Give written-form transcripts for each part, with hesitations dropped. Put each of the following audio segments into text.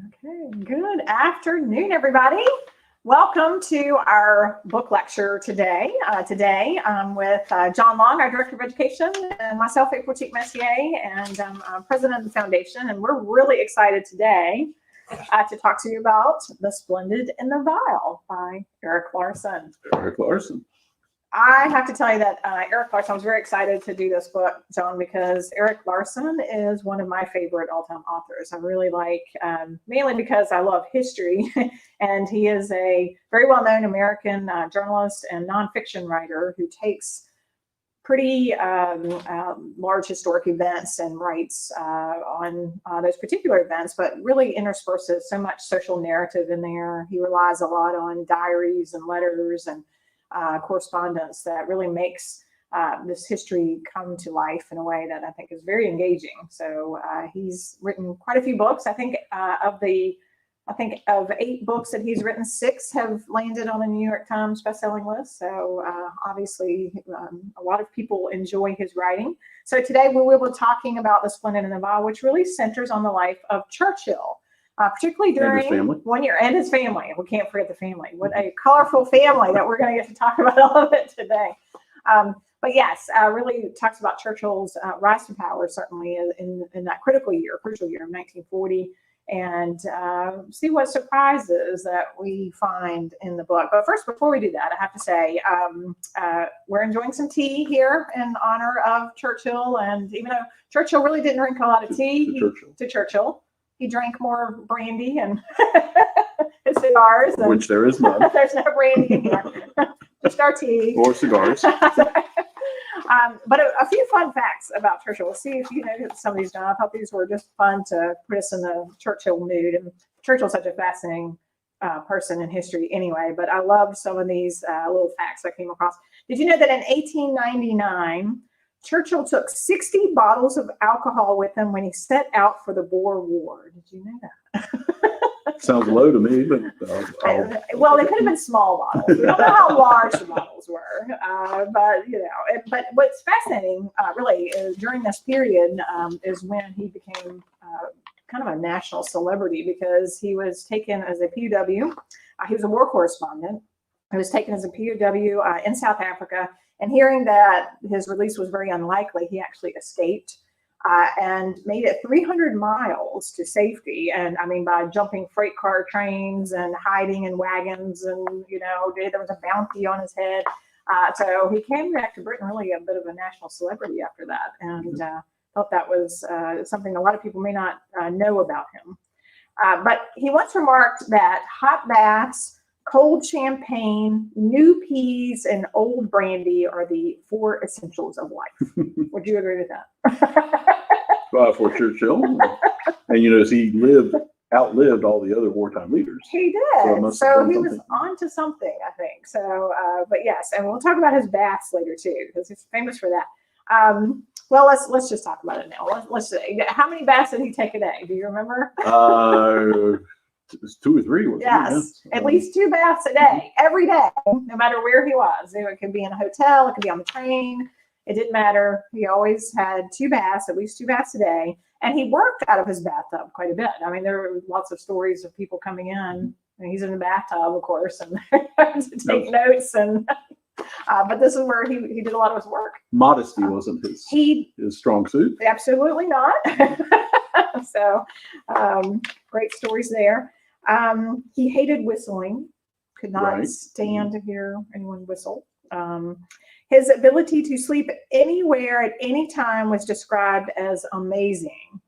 Okay, good afternoon, everybody. Welcome to our book lecture today. Today I'm with John Long, our Director of Education, and myself, April Cheek-Messier, and I'm president of the foundation. And we're really excited today to talk to you about The Splendid and the Vile by Erik Larson. Erik Larson. I have to tell you that Erik Larson, I was very excited to do this book, John, because Erik Larson is one of my favorite all-time authors. I really like, mainly because I love history, and he is a very well-known American journalist and nonfiction writer who takes pretty large historic events and writes on those particular events, but really intersperses so much social narrative in there. He relies a lot on diaries and letters and correspondence that really makes this history come to life in a way that I think is very engaging. So he's written quite a few books. I think of 8 books that he's written, 6 have landed on the New York Times bestselling list. So obviously a lot of people enjoy his writing. So today we will be talking about The Splendid and the Vile, which really centers on the life of Churchill. Particularly during 1 year, and his family. We can't forget the family. What a colorful family that we're going to get to talk about all of it today. But yes, really talks about Churchill's rise to power, certainly in that crucial year of 1940, and see what surprises that we find in the book. But first, before we do that, I have to say we're enjoying some tea here in honor of Churchill. And even though Churchill really didn't drink a lot of tea, to Churchill. He drank more brandy and cigars. Which there is none. There's no brandy in here. Just our tea. Or cigars. But a few fun facts about Churchill. We'll see if you know some of these, John. I thought these were just fun to put us in the Churchill mood. And Churchill's such a fascinating person in history anyway. But I loved some of these little facts I came across. Did you know that in 1899, Churchill took 60 bottles of alcohol with him when he set out for the Boer War? Did you know that? Sounds low to me, but well, they could have been small bottles. We don't know how large the bottles were, but you know. But what's fascinating, really, is during this period is when he became kind of a national celebrity, because he was taken as a POW. He was a war correspondent. He was taken as a POW in South Africa. And hearing that his release was very unlikely, he actually escaped and made it 300 miles to safety. And I mean, by jumping freight car trains and hiding in wagons, and, you know, there was a bounty on his head. So he came back to Britain really a bit of a national celebrity after that. And thought that was something a lot of people may not know about him. But he once remarked that hot baths, cold champagne, new peas, and old brandy are the 4 essentials of life. Would you agree with that? For Churchill. And you know, he outlived all the other wartime leaders. He did. So he was on to something, I think. So, but yes, and we'll talk about his baths later too, because he's famous for that. Well, let's just talk about it now. Let's see. How many baths did he take a day? Do you remember? It was 2 or 3. Yes, at least 2 baths a day, every day, no matter where he was. It could be in a hotel, it could be on the train. It didn't matter. He always had 2 baths, at least 2 baths a day. And he worked out of his bathtub quite a bit. I mean, there were lots of stories of people coming in. And he's in the bathtub, of course, and to take notes. And but this is where he did a lot of his work. Modesty wasn't his strong suit. Absolutely not. So great stories there. He hated whistling, could not stand to hear anyone whistle. His ability to sleep anywhere at any time was described as amazing.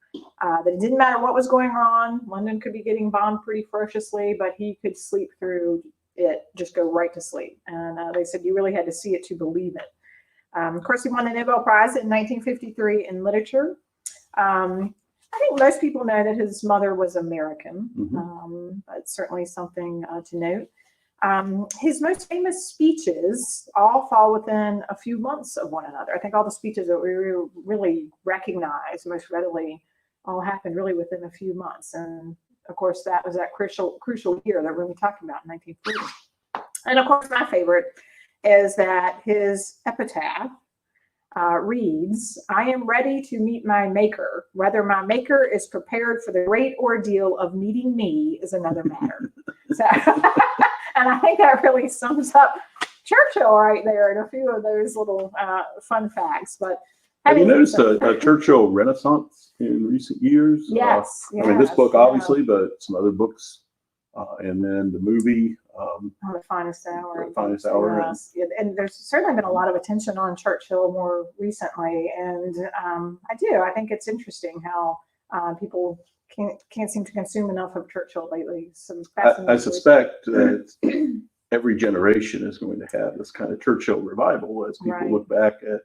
That it didn't matter what was going on. London could be getting bombed pretty ferociously, but he could sleep through it, just go right to sleep. And they said you really had to see it to believe it. Of course, he won the Nobel Prize in 1953 in literature. I think most people know that his mother was American, but certainly something to note. His most famous speeches all fall within a few months of one another. I think all the speeches that we really recognize most readily all happened really within a few months. And of course, that was that crucial year that we're going to be talking about in 1940. And of course, my favorite is that his epitaph reads, "I am ready to meet my maker. Whether my maker is prepared for the great ordeal of meeting me is another matter." So, and I think that really sums up Churchill right there and a few of those little fun facts. But have you noticed a Churchill Renaissance in recent years? Yes. I mean, this book obviously, but some other books, and then the movie. The Finest Hour. The Finest Hour. Yes. And there's certainly been a lot of attention on Churchill more recently, and I think it's interesting how people can't seem to consume enough of Churchill lately. Some I suspect that every generation is going to have this kind of Churchill revival as people look back at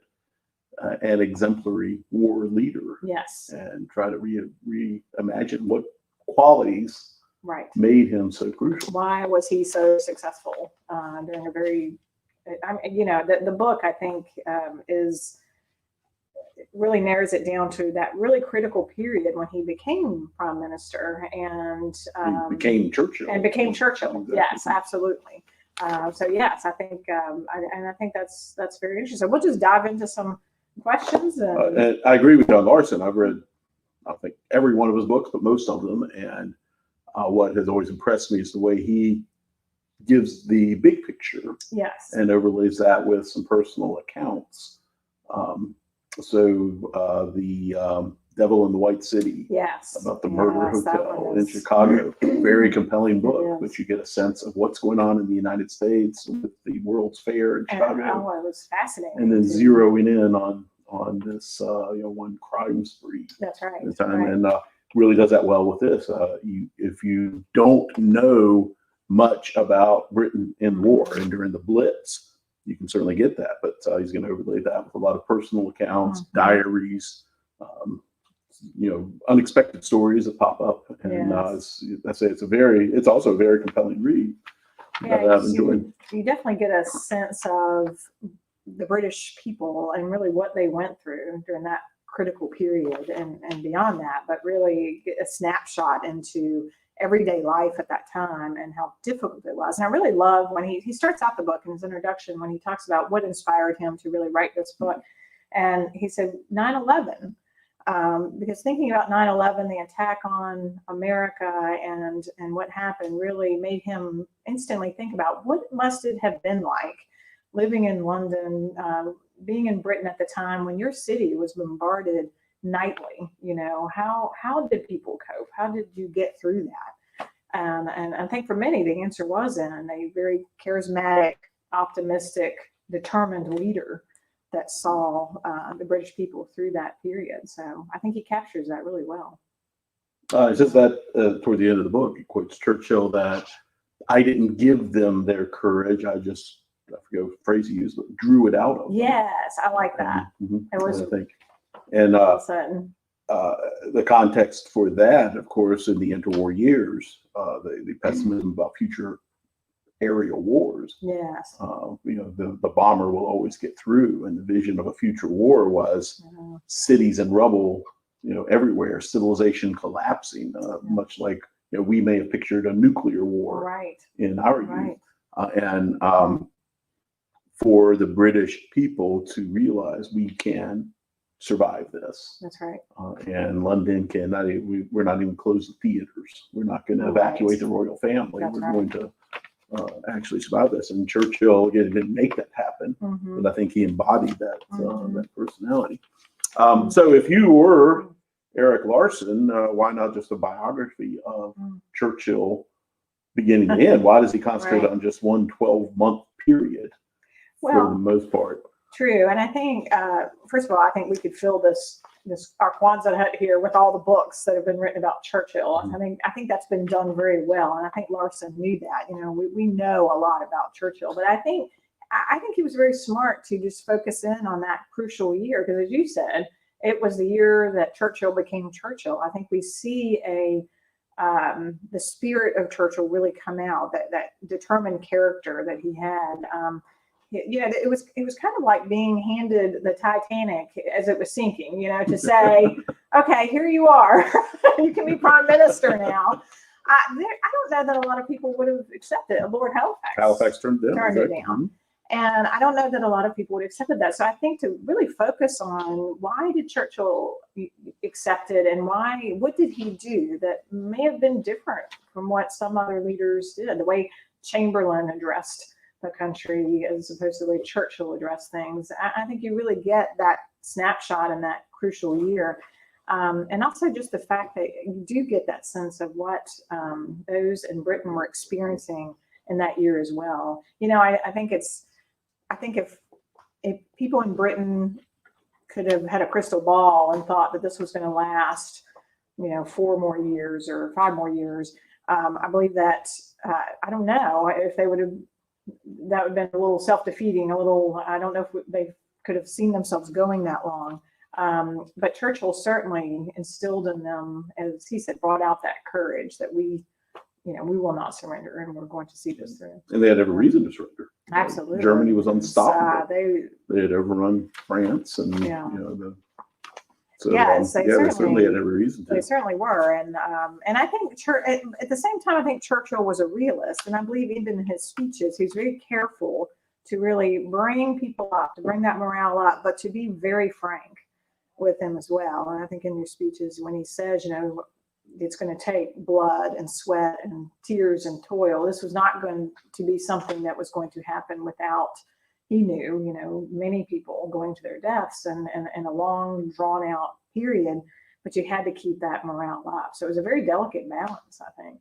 an exemplary war leader. Yes. And try to reimagine what qualities made him so crucial. Why was he so successful during a very, the book, I think, really narrows it down to that really critical period when he became prime minister and became Churchill. Exactly. Yes, absolutely. So yes, I think, I think that's very interesting. We'll just dive into some questions. And I agree with John Larson. I've read, I think, every one of his books, but most of them. And what has always impressed me is the way he gives the big picture. Yes. And overlays that with some personal accounts. The Devil in the White City. Yes. About the murder hotel in Chicago. Very compelling book, but you get a sense of what's going on in the United States with the World's Fair in Chicago. It was fascinating. And then zeroing in on this, one crime spree. That's right. At the time, and really does that well with this. If you don't know much about Britain in war and during the Blitz, you can certainly get that. But he's going to overlay that with a lot of personal accounts, diaries, unexpected stories that pop up. And I say it's also a very compelling read that I've enjoyed. You definitely get a sense of the British people and really what they went through during that critical period and beyond that, but really get a snapshot into everyday life at that time and how difficult it was. And I really love when he starts out the book in his introduction when he talks about what inspired him to really write this book. And he said 9/11, because thinking about 9/11, the attack on America and what happened really made him instantly think about what must it have been like living in London, being in Britain at the time when your city was bombarded nightly. How did people cope? How did you get through that? And I think for many, the answer was in a very charismatic, optimistic, determined leader that saw the British people through that period. So I think he captures that really well. It says that toward the end of the book, he quotes Churchill that I didn't give them their courage. I forget what phrase he used, but drew it out of them. Yes, I like that. It was, I think. And the context for that, of course, in the interwar years, the pessimism about future aerial wars. Yes. The bomber will always get through, and the vision of a future war was cities in rubble, everywhere, civilization collapsing, much like we may have pictured a nuclear war in our youth. For the British people to realize we can survive this. That's right. And London cannot, we're not even close the theaters. We're not going to evacuate the royal family. We're going to actually survive this. And Churchill, again, didn't make that happen, but I think he embodied that personality. So if you were Erik Larson, why not just a biography of Churchill beginning to end? Why does he concentrate on just one 12-month period? For the most part. True. And I think, first of all, I think we could fill this our Quonset hut here with all the books that have been written about Churchill. I think that's been done very well. And I think Larson knew that. We know a lot about Churchill, but I think he was very smart to just focus in on that crucial year. Because as you said, it was the year that Churchill became Churchill. I think we see the spirit of Churchill really come out, that determined character that he had. It was kind of like being handed the Titanic as it was sinking, to say, okay, here you are. You can be prime minister now. I don't know that a lot of people would have accepted. Lord Halifax turned it down. And I don't know that a lot of people would have accepted that. So I think to really focus on why did Churchill accept it, and what did he do that may have been different from what some other leaders did, the way Chamberlain addressed the country as opposed to the way Churchill addressed things. I think you really get that snapshot in that crucial year. And also just the fact that you do get that sense of what those in Britain were experiencing in that year as well. I think if people in Britain could have had a crystal ball and thought that this was going to last, 4 more years or 5 more years, I believe that, I don't know if they would have, that would have been a little self-defeating, I don't know if they could have seen themselves going that long. But Churchill certainly instilled in them, as he said, brought out that courage that we will not surrender, and we're going to see this through. And they had every reason to surrender. Absolutely. Germany was unstoppable. They had overrun France, and they certainly had every reason to. They certainly were, and I think at the same time, I think Churchill was a realist, and I believe even in his speeches, he's very careful to really bring people up, to bring that morale up, but to be very frank with them as well. And I think in your speeches, when he says, it's going to take blood and sweat and tears and toil, this was not going to be something that was going to happen without, he knew, many people going to their deaths and a long drawn out period, but you had to keep that morale up. So it was a very delicate balance, I think.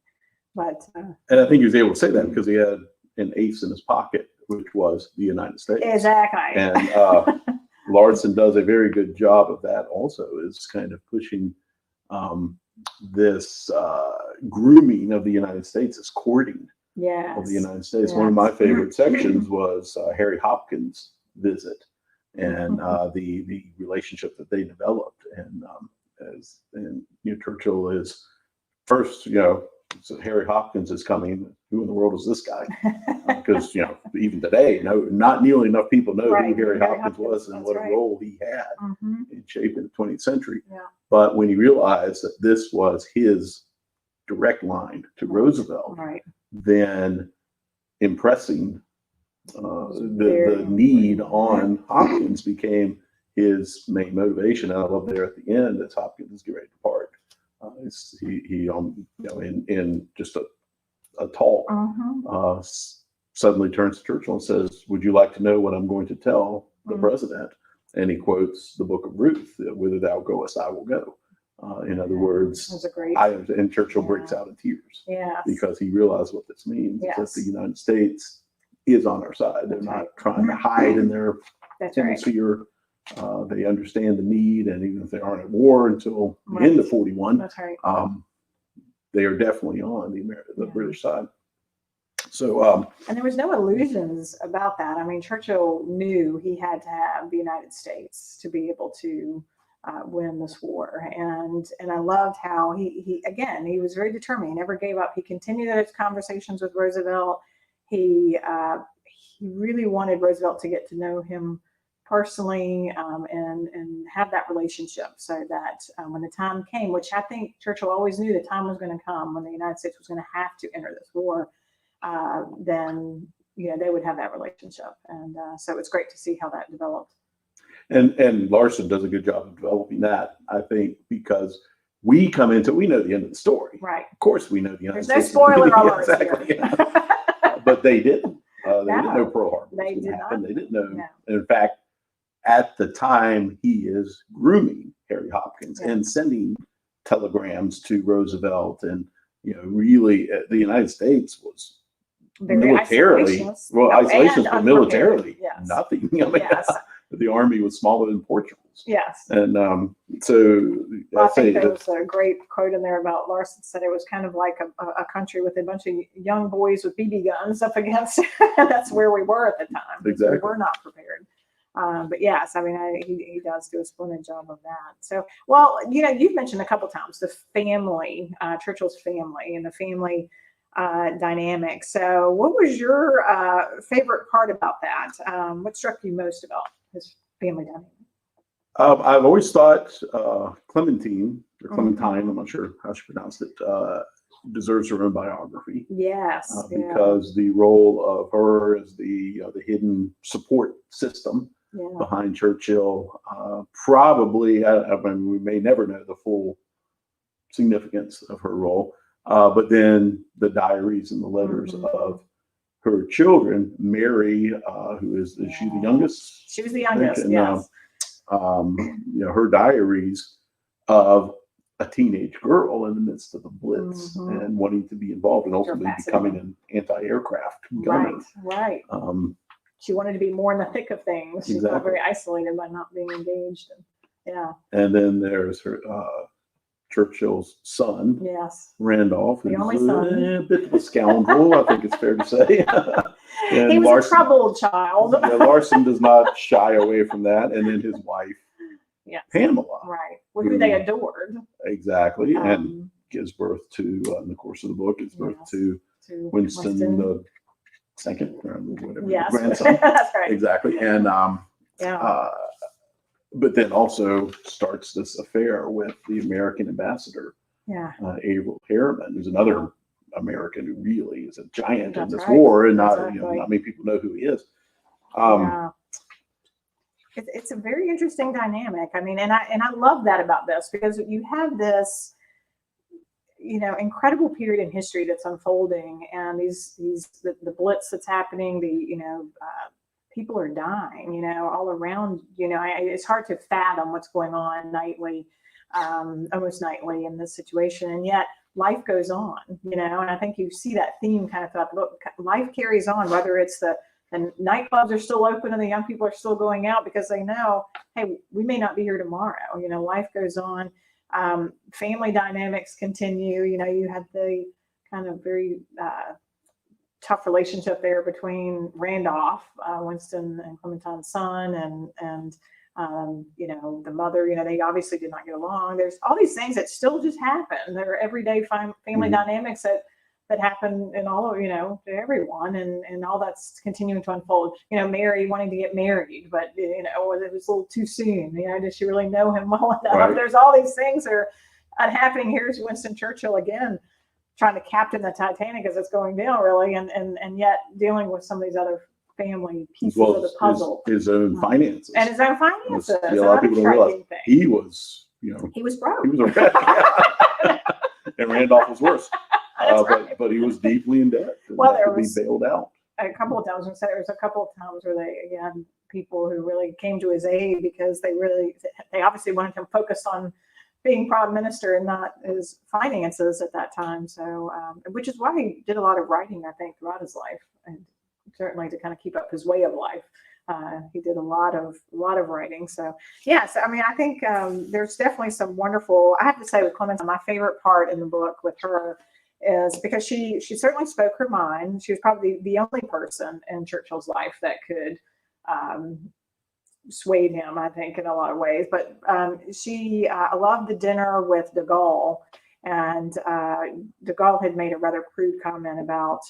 But and I think he was able to say that because he had an ace in his pocket, which was the United States. Exactly. And Larson does a very good job of that also, is kind of pushing this grooming of the United States, as courting of the United States. Yes. One of my favorite sections was Harry Hopkins' visit and the relationship that they developed. And Churchill is first, so Harry Hopkins is coming. Who in the world is this guy? Because even today, not nearly enough people know who Harry Hopkins was and what a role he had in shaping the 20th century. Yeah. But when he realized that this was his direct line to Roosevelt, then impressing the need on Hopkins became his main motivation. And I love there at the end that Hopkins is getting ready to depart. He in just a talk, suddenly turns to Churchill and says, "Would you like to know what I'm going to tell the president?" And he quotes the Book of Ruth: "Whither thou goest, I will go." In other words, and Churchill breaks out in tears because he realized what this means. That the United States is on our side. They're not trying to hide in their hemisphere. They understand the need, and even if they aren't at war until the end of 41, they are definitely on the British side. So, and there was no illusions about that. I mean, Churchill knew he had to have the United States to be able to win this war, and I loved how he was very determined. He never gave up. He continued those conversations with Roosevelt. He really wanted Roosevelt to get to know him personally and have that relationship, so that when the time came, which I think Churchill always knew the time was going to come when the United States was going to have to enter this war, then they would have that relationship, and so it's great to see how that developed. And Larson does a good job of developing that, I think, because we know the end of the story. Right. Of course, we know the United States. There's no spoiler alerts. Exactly. But they didn't. They didn't know Pearl Harbor was going to happen. They didn't know. No. In fact, at the time, he is grooming Harry Hopkins and sending telegrams to Roosevelt, and really, the United States was militarily isolationist, but militarily nothing. The army was smaller than Portugal's. Yes. And I think there was a great quote in there about Larson said it was kind of like a country with a bunch of young boys with BB guns up against it. That's where we were at the time. Exactly. We were not prepared. But yes, I mean, he does do a splendid job of that. So, well, you've mentioned a couple times the family, Churchill's family, and the family dynamic. So what was your favorite part about that? What struck you most about his family dynamic? I've always thought Clementine, or Clementine, I'm not sure how she pronounced it, deserves her own biography. Yes. Because the role of her as the hidden support system behind Churchill, probably, I mean, we may never know the full significance of her role, but then the diaries and the letters of her children, Mary, who is she the youngest? She was the youngest, and, yes. Her diaries of a teenage girl in the midst of the Blitz and wanting to be involved and ultimately becoming an anti-aircraft gunner. Right. She wanted to be more in the thick of things. She felt very isolated by not being engaged. And then there's her Churchill's son, Randolph, who's a bit of a scoundrel, I think it's fair to say. And he was a troubled child. Larson does not shy away from that. And then his wife, Pamela. Right. Who they adored. Exactly. And gives birth to, in the course of the book, gives birth to Winston the second, or whatever, grandson. That's right. Exactly. And but then also starts this affair with the American ambassador, Averil Harriman, who's another American who really is a giant in this war, and not many people know who he is. It's a very interesting dynamic. I mean, and I love that about this, because you have this, incredible period in history that's unfolding, and the Blitz that's happening, people are dying, all around, it's hard to fathom what's going on almost nightly in this situation. And yet life goes on, and I think you see that theme kind of throughout the book. Life carries on, whether it's the nightclubs are still open and the young people are still going out because they know, hey, we may not be here tomorrow. Life goes on. Family dynamics continue. You had the kind of very tough relationship there between Randolph, Winston and Clementine's son, and the mother. They obviously did not get along. There's all these things that still just happen. There are everyday family dynamics that happen in all of, to everyone, and all that's continuing to unfold. Mary wanting to get married, but it was a little too soon. Did she really know him well enough? Right. There's all these things that are happening. Here's Winston Churchill again, trying to captain the Titanic as it's going down, really, and yet dealing with some of these other family pieces of the puzzle. His own finances. And his own finances. A lot of people don't realize he was, he was broke. He was a wreck. And Randolph was worse. But he was deeply in debt. Well, there was be bailed out a couple of times. There was a couple of times where they had people who really came to his aid, because they obviously wanted him focused on being prime minister and not his finances at that time. So, which is why he did a lot of writing, I think, throughout his life, and certainly to kind of keep up his way of life. He did a lot of writing. So yes, I mean, I think there's definitely some wonderful. I have to say, with Clementine, my favorite part in the book with her is because she certainly spoke her mind. She was probably the only person in Churchill's life that could swayed him, I think, in a lot of ways. But she loved the dinner with de Gaulle, and de Gaulle had made a rather crude comment about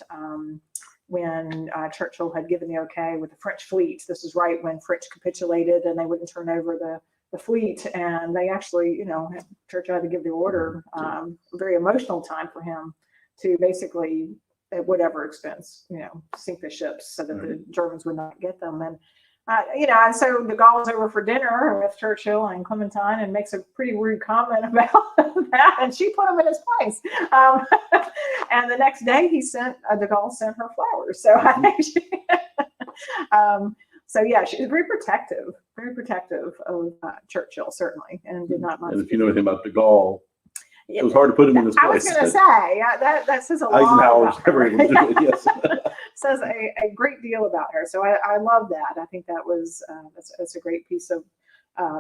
when Churchill had given the okay with the French fleet. This is right when French capitulated and they wouldn't turn over the fleet, and they actually, Churchill had to give the order, a very emotional time for him, to basically, at whatever expense, sink the ships so that the Germans would not get them. And and so de Gaulle's over for dinner with Churchill and Clementine and makes a pretty rude comment about that, and she put him in his place. And the next day, de Gaulle sent her flowers. So I think so yeah, she was very protective of Churchill, certainly, and did not much. And if you know anything about de Gaulle, it was hard to put him in his place. I was going to say, that says a lot. Eisenhower was never able to do it, yes. Says a great deal about her. So I love that. I think that was, that's a great piece of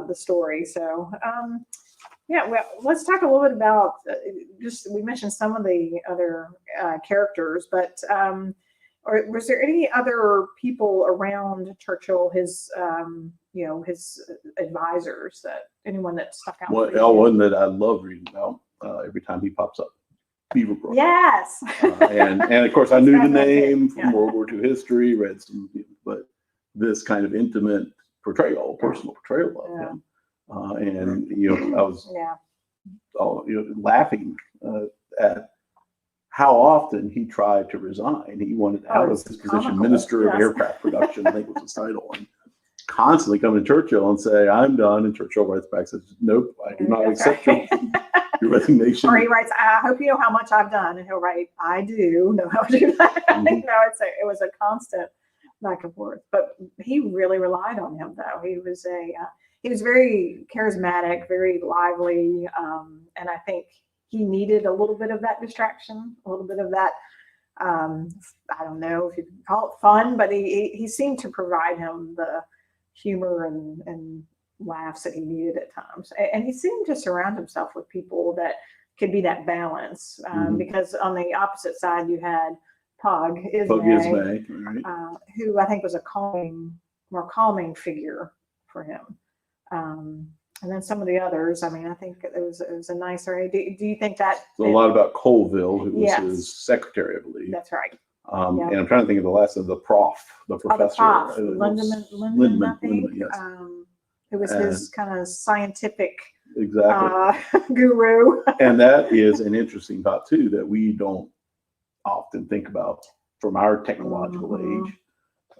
the story. So, well, let's talk a little bit about, we mentioned some of the other characters, but or was there any other people around Churchill, his his advisors, anyone that stuck out? One that I love reading about every time he pops up, Beaverbrook. Yes. And of course I knew the name from World War II history, read some, but this kind of intimate portrayal, personal portrayal of him. And I was laughing at how often he tried to resign. He wanted out of his position, comical. Minister of Aircraft Production, I think was his title, and constantly come to Churchill and say, "I'm done." And Churchill writes back, says, "Nope, I do not accept your resignation." Or he writes, "I hope you know how much I've done," and he'll write, "I do know how to do that." It was a constant back and forth. But he really relied on him, though. He was very charismatic, very lively, and I think he needed a little bit of that distraction, a little bit of that. I don't know if you can call it fun, but he seemed to provide him the humor and laughs that he needed at times. And he seemed to surround himself with people that could be that balance. Because on the opposite side, you had Pug Ismay, right. Who I think was a more calming figure for him. And then some of the others, I mean, I think it was a nice area. Do you think that? A lot about Colville, who was his secretary, I believe. That's right. And I'm trying to think of the last of the professor. Lindemann, I think. Yes. Who was his kind of scientific guru. And that is an interesting thought, too, that we don't often think about from our technological age.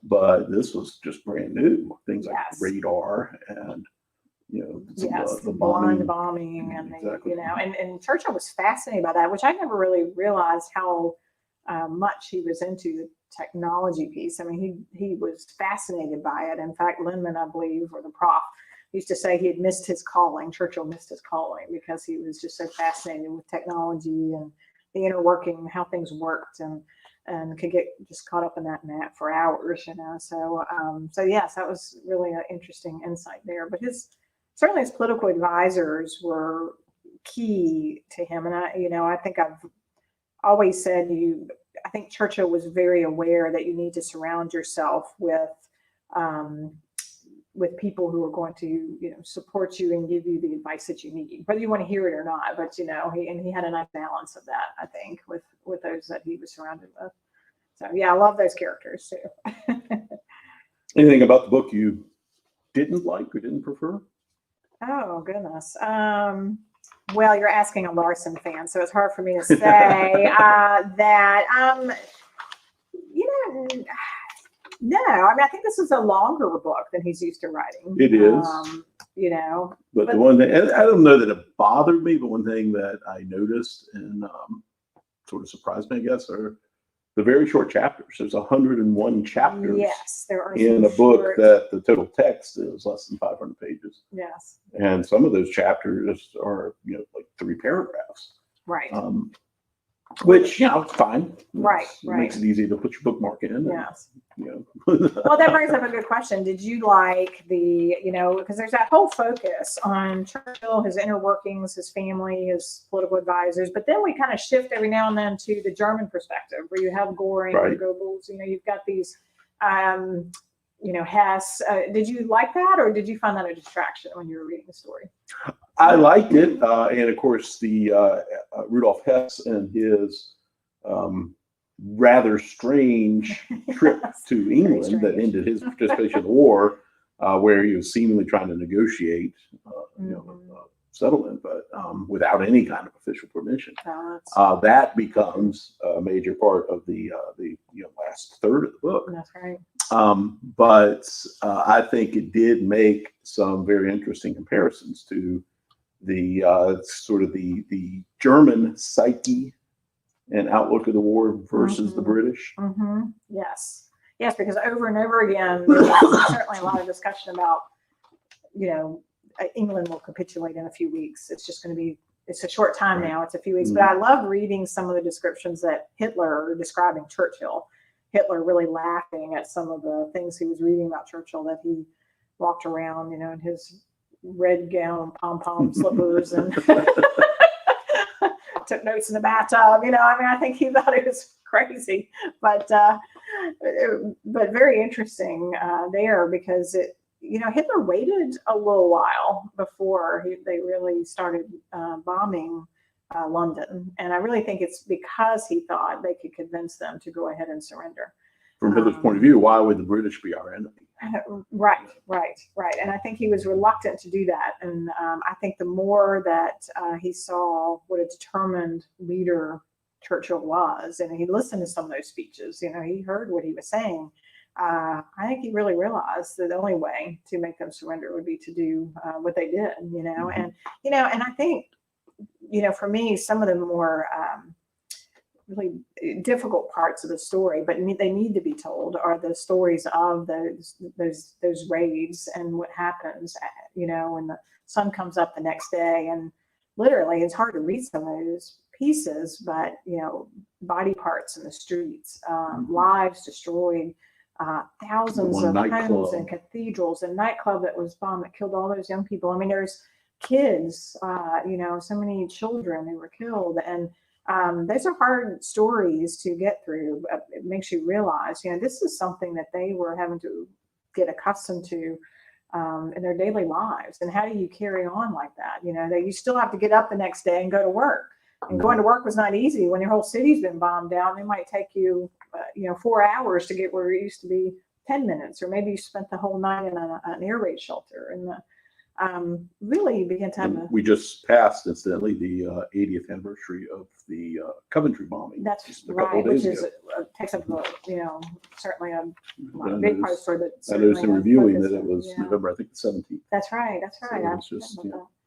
But this was just brand new. Things like radar and the blind bombing and and Churchill was fascinated by that, which I never really realized how much he was into the technology piece. I mean, he was fascinated by it. In fact, Lindemann, I believe, or the prof, used to say he had missed his calling. Churchill missed his calling because he was just so fascinated with technology and the inner working, how things worked, and could get just caught up in that for hours, So yes, that was really an interesting insight there. But certainly his political advisors were key to him. And I think I've always said I think Churchill was very aware that you need to surround yourself with people who are going to, support you and give you the advice that you need, whether you want to hear it or not. But, he had a nice balance of that, I think, with those that he was surrounded with. So, yeah, I love those characters too. Anything about the book you didn't like or didn't prefer? Oh, goodness. Well, you're asking a Larson fan, so it's hard for me to say that. No, I mean, I think this is a longer book than he's used to writing. It is. But the one thing, I don't know that it bothered me, but one thing that I noticed and sort of surprised me, I guess, are the very short chapters. There's 101 chapters. Yes, there are in a book that the total text is less than 500 pages. Yes. And some of those chapters are, like 3 paragraphs. Right. Which, it's fine. Right. It makes it easy to put your bookmark in. Yes. Well, that brings up a good question. Did you like because there's that whole focus on Churchill, his inner workings, his family, his political advisors, but then we kind of shift every now and then to the German perspective where you have Goring, and Goebbels, you've got these, Hess. Did you like that, or did you find that a distraction when you were reading the story? I liked it. And of course, the Rudolf Hess and his rather strange trip to England that ended his participation in the war, where he was seemingly trying to negotiate settlement, but without any kind of official permission. That becomes a major part of the last third of the book. That's right. But I think it did make some very interesting comparisons to the sort of the German psyche and outlook of the war versus the British. Yes, because over and over again, there's certainly a lot of discussion about, England will capitulate in a few weeks. It's just going to be, it's a short time now. It's a few weeks. But I love reading some of the descriptions that Hitler describing Churchill. Hitler really laughing at some of the things he was reading about Churchill, that he walked around, in his red gown, pom-pom slippers, and took notes in the bathtub. I think he thought it was crazy, but very interesting there, because Hitler waited a little while before they really started bombing London, and I really think it's because he thought they could convince them to go ahead and surrender. From Hitler's point of view, why would the British be our enemy? Right. And I think he was reluctant to do that. And I think the more that he saw what a determined leader Churchill was, and he listened to some of those speeches. He heard what he was saying. I think he really realized that the only way to make them surrender would be to do what they did. And I think for me, some of the more really difficult parts of the story, but they need to be told, are the stories of those raids and what happens, when the sun comes up the next day. And literally, it's hard to read some of those pieces, but body parts in the streets, lives destroyed, thousands of homes and cathedrals, and nightclub that was bombed that killed all those young people. I mean, there's kids, so many children who were killed, and those are hard stories to get through. It makes you realize, this is something that they were having to get accustomed to in their daily lives. And how do you carry on like that? You still have to get up the next day and go to work. And going to work was not easy when your whole city's been bombed down. It might take you, 4 hours to get where it used to be 10 minutes, or maybe you spent the whole night in an air raid shelter. And really begin to have we just passed, incidentally, the 80th anniversary of the Coventry bombing. That's just a couple right, of days which ago. takes up certainly a big part of the story. But I noticed in reviewing that it focus, was November, I think, the 17th. That's right. So it was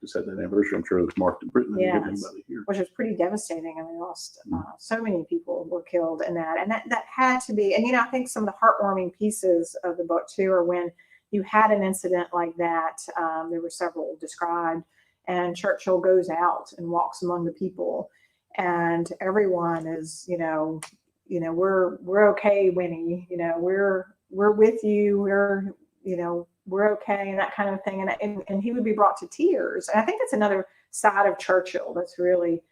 just had that anniversary. I'm sure it was marked in Britain and everybody here. Which was pretty devastating. I mean, we lost so many people were killed in that. And that had to be, and I think some of the heartwarming pieces of the book too are when you had an incident like that. There were several described, and Churchill goes out and walks among the people, and everyone is, we're okay, Winnie. We're with you. We're okay, and that kind of thing. And he would be brought to tears. And I think that's another side of Churchill that's really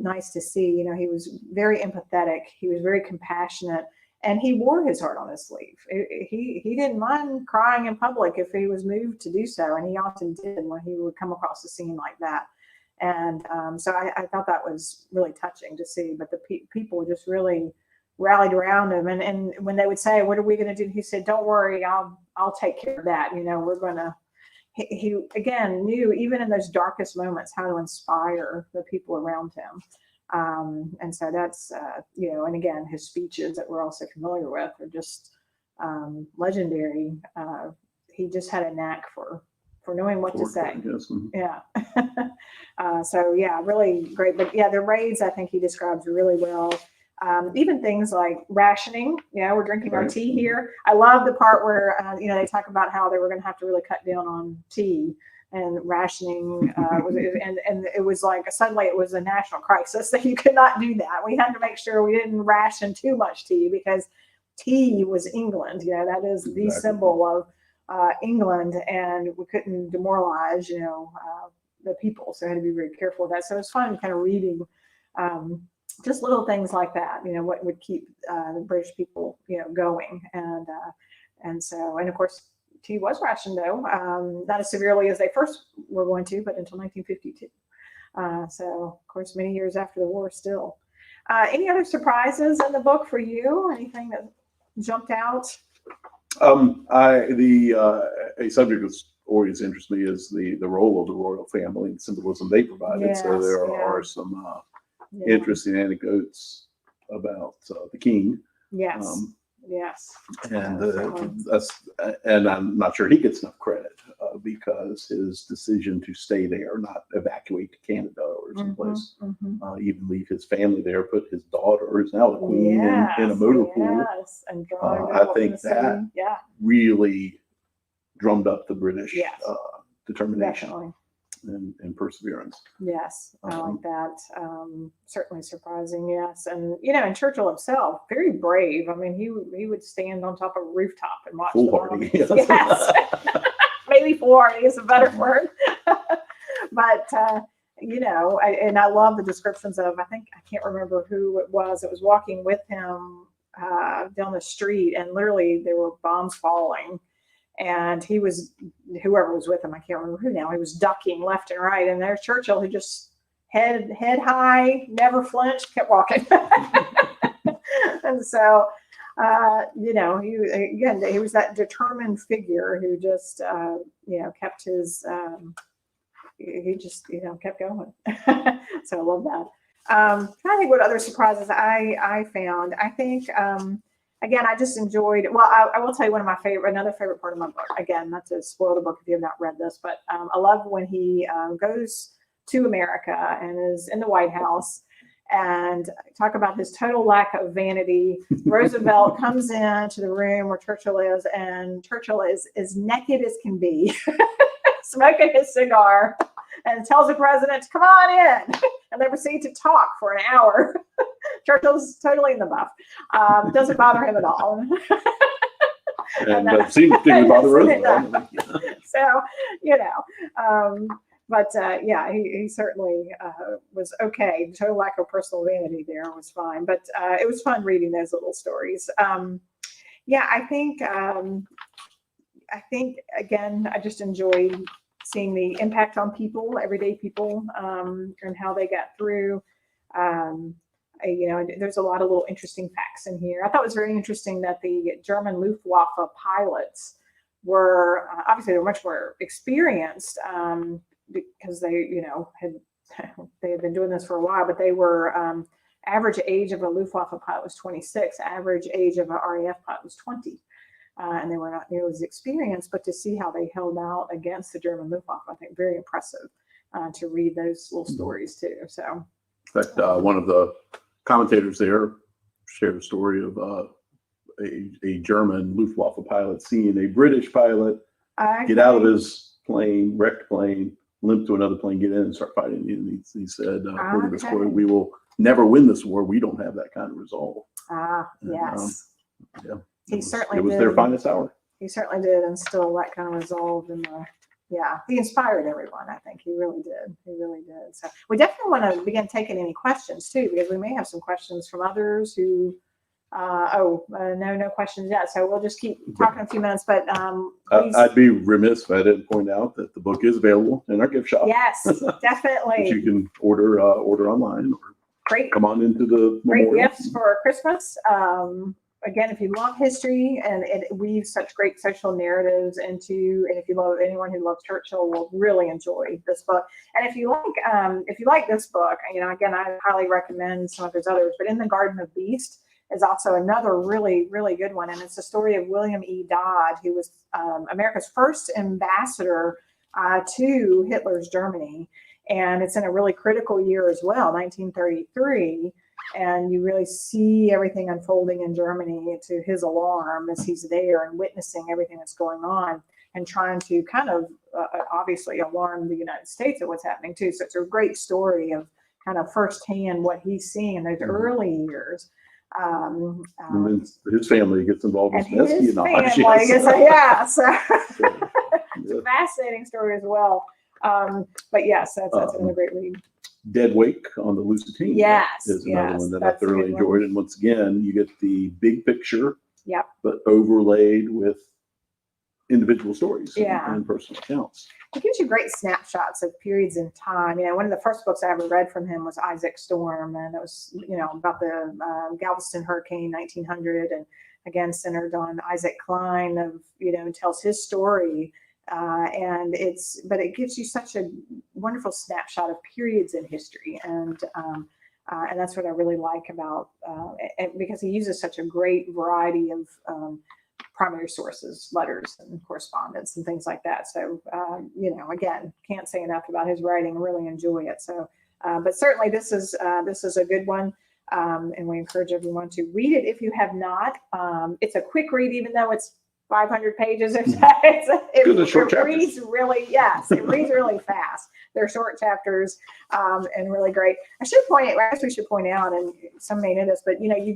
nice to see. He was very empathetic. He was very compassionate. And he wore his heart on his sleeve. He didn't mind crying in public if he was moved to do so. And he often did when he would come across a scene like that. And so I thought that was really touching to see. But the people just really rallied around him. And when they would say, "What are we going to do?" He said, "Don't worry, I'll take care of that. We're going to." He again knew, even in those darkest moments, how to inspire the people around him. And so that's, and again, his speeches that we're also familiar with are just legendary. He just had a knack for knowing what to say. Yeah. So yeah, really great. But yeah, the raids, I think he describes really well. Even things like rationing, we're drinking our tea here. I love the part where, they talk about how they were going to have to really cut down on tea. And rationing and it was like suddenly it was a national crisis that you could not do that. We had to make sure we didn't ration too much tea, because tea was England. That is the symbol of England, and we couldn't demoralize the people, so I had to be very careful of that. So it's fun kind of reading just little things like that. What would keep the British people going, and so of course. Tea was rationed, though, not as severely as they first were going to, but until 1952. So, of course, many years after the war still. Any other surprises in the book for you? Anything that jumped out? A subject that's always interests me is the role of the royal family and symbolism they provided. Yes, so there are some interesting anecdotes about the king. Yes. Yes. And and I'm not sure he gets enough credit because his decision to stay there, not evacuate to Canada or someplace, even leave his family there, put his daughter, who's now the queen, in a motor pool. And I think that really drummed up the British determination and perseverance. Yes, I like that. Certainly surprising, yes. And, and Churchill himself, very brave. I mean, he would stand on top of a rooftop and watch the bombing. Yes. Maybe foolhardy is a better word. But, and I love the descriptions of, I can't remember who it was walking with him down the street, and literally there were bombs falling. And he was, whoever was with him, I can't remember who now, he was ducking left and right. And there's Churchill, who just head high, never flinched, kept walking. And so, he was that determined figure who just, kept his, he just, kept going. So I love that. Trying to think what other surprises I found. I think, again, I just enjoyed, well, I will tell you another favorite part of my book. Again, not to spoil the book if you have not read this, but I love when he goes to America and is in the White House, and talk about his total lack of vanity. Roosevelt comes into the room where Churchill is, and Churchill is as naked as can be, smoking his cigar, and tells the president to come on in, and they proceed to talk for an hour. Churchill's totally in the buff. Doesn't bother him at all. And seems to bother Roosevelt. So, yeah, he certainly was okay. The total lack of personal vanity there was fine, but it was fun reading those little stories. Yeah, I think again, I just enjoyed seeing the impact on people, everyday people, and how they got through. There's a lot of little interesting facts in here. I thought it was very interesting that the German Luftwaffe pilots were obviously they're much more experienced because they had been doing this for a while, but they were average age of a Luftwaffe pilot was 26, average age of an RAF pilot was 20. And they were not nearly as experienced, but to see how they held out against the German Luftwaffe, I think very impressive to read those little stories too. So, in fact, one of the commentators there shared a story of a German Luftwaffe pilot seeing a British pilot get out of his plane, wrecked plane, limp to another plane, get in and start fighting. And he said, according to this story, we will never win this war. We don't have that kind of resolve. Yes. Yeah. He certainly it was did. Their finest hour. He certainly did instill that kind of resolve he inspired everyone. I think he really did. He really did. So we definitely want to begin taking any questions too, because we may have some questions from others who, no questions yet. So we'll just keep talking a few minutes, but I'd be remiss if I didn't point out that the book is available in our gift shop. Yes, definitely. You can order online or come on into the great memorial. Gifts for Christmas. Again, if you love history and it weaves such great social narratives into, and if you love anyone who loves Churchill will really enjoy this book. And if you like this book, again, I highly recommend some of his others, but In the Garden of Beasts is also another really, really good one. And it's the story of William E. Dodd, who was America's first ambassador to Hitler's Germany. And it's in a really critical year as well, 1933. And you really see everything unfolding in Germany to his alarm as he's there and witnessing everything that's going on and trying to kind of obviously alarm the United States of what's happening too. So it's a great story of kind of firsthand what he's seeing in those early years. And then his family gets involved in some espionage. It's a fascinating story as well. But yes, that's another great read. Dead Wake on the Lusitania is another one that I thoroughly enjoyed. And once again, you get the big picture, but overlaid with individual stories and personal accounts. It gives you great snapshots of periods in time. One of the first books I ever read from him was Isaac Storm, and it was, about the Galveston Hurricane, 1900, and again centered on Isaac Klein tells his story. But it gives you such a wonderful snapshot of periods in history, and that's what I really like about because he uses such a great variety of primary sources, letters and correspondence and things like that. So again, can't say enough about his writing. Really enjoy it. So, but certainly this is a good one, and we encourage everyone to read it if you have not. It's a quick read, even though it's 500 pages. It reads really fast. They're short chapters and really great. I guess we should point out, and some may know this, but you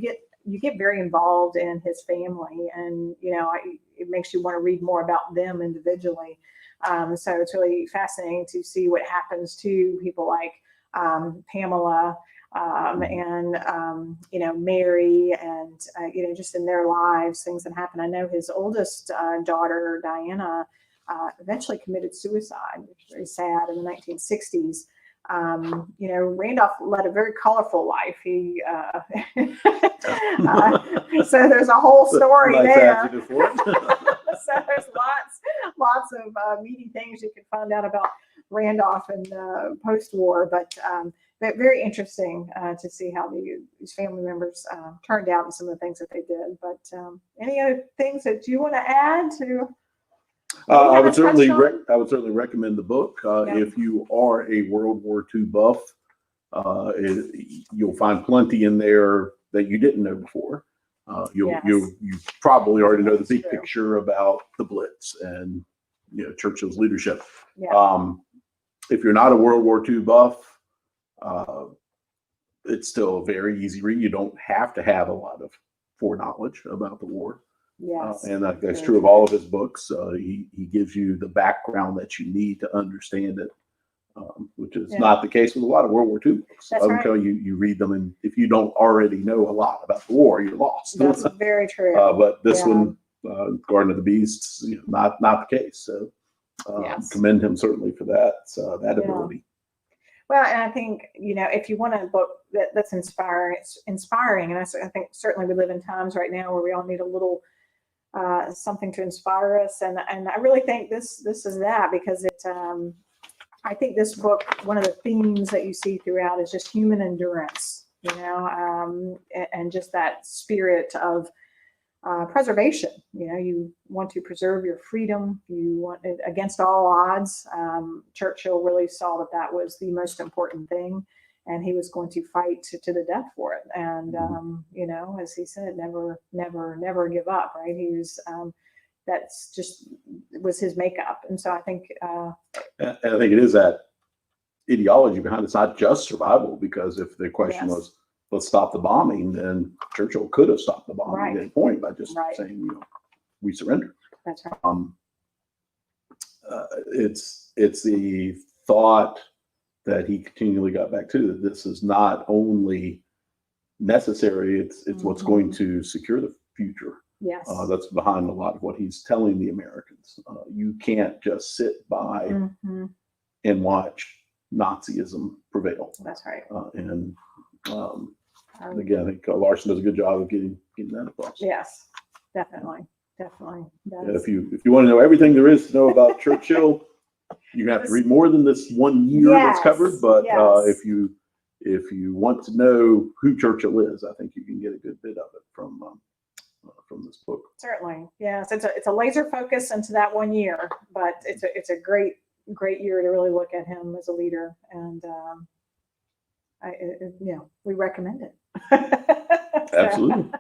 get very involved in his family, and it makes you want to read more about them individually. So it's really fascinating to see what happens to people like Pamela and Mary, and just in their lives, things that happen. I know his oldest daughter, Diana, eventually committed suicide, which is very sad, in the 1960s. Randolph led a very colorful life. He so there's a whole story there. So there's lots of meaty things you can find out about Randolph and post-war, but very interesting to see how these family members turned out and some of the things that they did. But any other things that you want to add to? I would certainly recommend the book if you are a World War II buff. You'll find plenty in there that you didn't know before. You probably already know the big picture about the Blitz and Churchill's leadership. Yeah. If you're not a World War II buff, it's still a very easy read. You don't have to have a lot of foreknowledge about the war. Yes. And that's true of all of his books. He gives you the background that you need to understand it, which is not the case with a lot of World War II books. That's right. You read them, and if you don't already know a lot about the war, you're lost. That's very true. But this one, Garden of the Beasts, not the case. So commend him certainly for that ability. Well, and I think, if you want a book that's inspiring, and I think certainly we live in times right now where we all need a little something to inspire us. And I really think this is that, because I think this book, one of the themes that you see throughout is just human endurance, and just that spirit of preservation. You want to preserve your freedom. You want it against all odds. Churchill really saw that was the most important thing, and he was going to fight to the death for it. And as he said, never give up. Right? He was. That's just was his makeup. And so I think it is that ideology behind it. It's not just survival, because if the question was, let's stop the bombing, then Churchill could have stopped the bombing at any point by just saying, we surrender. That's right. It's the thought that he continually got back to, that this is not only necessary, it's what's going to secure the future. Yes. That's behind a lot of what he's telling the Americans. You can't just sit by and watch Nazism prevail. That's right. Again, I think Larson does a good job of getting that across. Yes, definitely. If you want to know everything there is to know about Churchill, you have to read more than this 1 year that's covered. But if you want to know who Churchill is, I think you can get a good bit of it from this book. Certainly, yes. It's a laser focus into that 1 year, but it's a great year to really look at him as a leader, and we recommend it. Absolutely.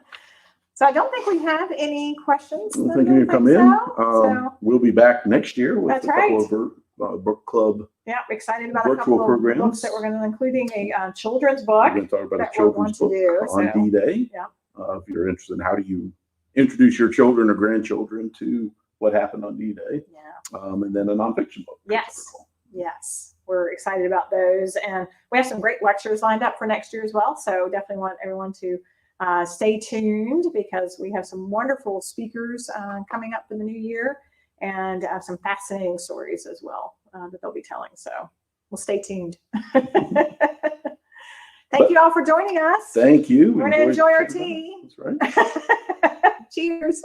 So I don't think we have any questions. I think you can come in. We'll be back next year with a couple of book club. Yeah, excited about a couple of books that we're going to, including a children's book. We're going to talk about a children's book on D-Day. Yeah. If you're interested in how do you introduce your children or grandchildren to what happened on D-Day. Yeah. And then a nonfiction book. Yes. We're excited about those. And we have some great lectures lined up for next year as well. So definitely want everyone to stay tuned, because we have some wonderful speakers coming up for the new year, and some fascinating stories as well that they'll be telling. So we'll stay tuned. Thank you all for joining us. Thank you. We're going to enjoy our tea. That's right. Cheers.